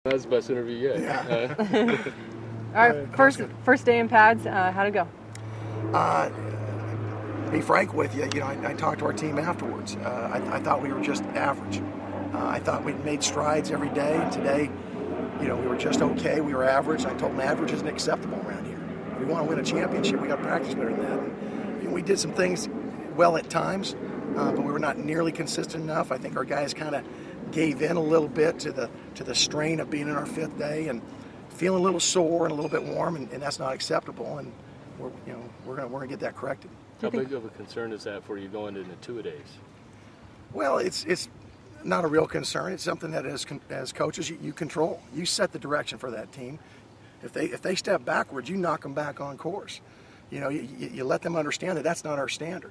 That's the best interview yet. Yeah. All right, first day in pads. How'd it go? Be frank with you, I talked to our team afterwards. I thought we were just average. I thought we'd made strides every day, and today, we were just okay. We were average. I told them average isn't acceptable around here. If we want to win a championship, we got to practice better than that. And, we did some things well at times, but we were not nearly consistent enough. I think our guys kind of gave in a little bit to the strain of being in our fifth day and feeling a little sore and a little bit warm, and that's not acceptable. And we're gonna get that corrected. How big of a concern is that for you going into two-a-days? Well, it's not a real concern. It's something that as coaches you control. You set the direction for that team. If they step backwards, you knock them back on course. You let them understand that that's not our standard.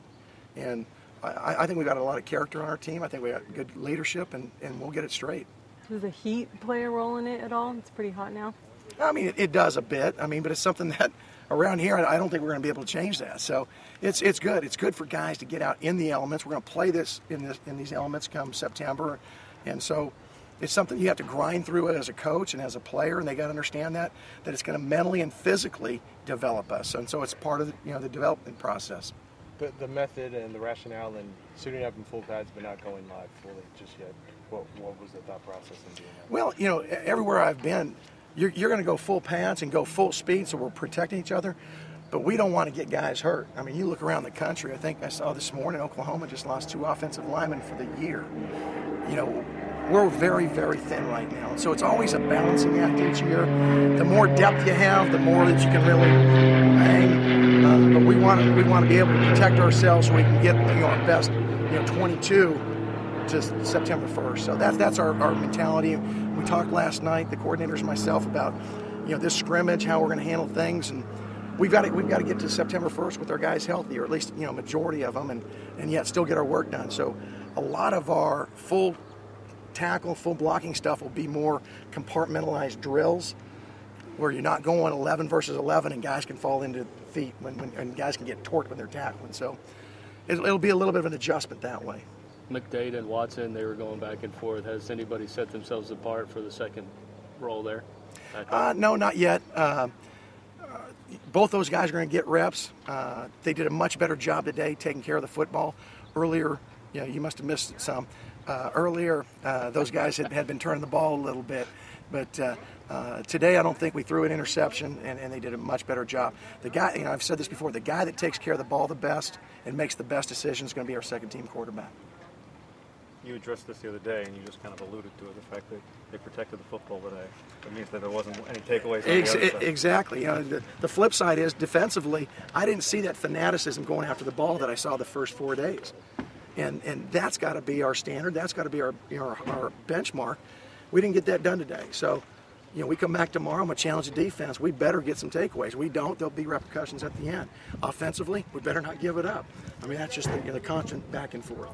And I think we've got a lot of character on our team. I think we got good leadership, and we'll get it straight. Does the heat play a role in it at all? It's pretty hot now. I mean, it does a bit. I mean, but it's something that around here, I don't think we're going to be able to change that. So it's good. It's good for guys to get out in the elements. We're going to play this in these elements come September, and so it's something you have to grind through as a coach and as a player, and they got to understand that it's going to mentally and physically develop us, and so it's part of the development process. The method and the rationale in suiting up in full pads but not going live fully just yet. What was the thought process in doing that? Well, everywhere I've been, you're going to go full pads and go full speed, so we're protecting each other. But we don't want to get guys hurt. I mean, you look around the country. I think I saw this morning Oklahoma just lost 2 offensive linemen for the year. We're very, very thin right now. So it's always a balancing act each year. The more depth you have, the more that you can really hang. But we want to be able to protect ourselves so we can get our best 22 to September 1st. So that's our mentality. We talked last night, the coordinators and myself, about this scrimmage, how we're going to handle things, and we've got to get to September 1st with our guys healthy, or at least majority of them, and yet still get our work done. So a lot of our full tackle, full blocking stuff will be more compartmentalized drills, where you're not going 11 versus 11 and guys can fall into feet and guys can get torqued when they're tackling. So it'll be a little bit of an adjustment that way. McDade and Watson, they were going back and forth. Has anybody set themselves apart for the second role there? No, not yet. Both those guys are going to get reps. They did a much better job today taking care of the football. Earlier, you must have missed some. Earlier, those guys had been turning the ball a little bit. But today, I don't think we threw an interception, and they did a much better job. The guy, I've said this before, the guy that takes care of the ball the best and makes the best decisions is going to be our second-team quarterback. You addressed this the other day, and you just kind of alluded to it, the fact that they protected the football today. It means that there wasn't any takeaways. Exactly. The flip side is, defensively, I didn't see that fanaticism going after the ball that I saw the first 4 days. And that's got to be our standard. That's got to be our benchmark. We didn't get that done today. So, we come back tomorrow, I'm going to challenge the defense. We better get some takeaways. We don't, there'll be repercussions at the end. Offensively, we better not give it up. I mean, that's just the constant back and forth.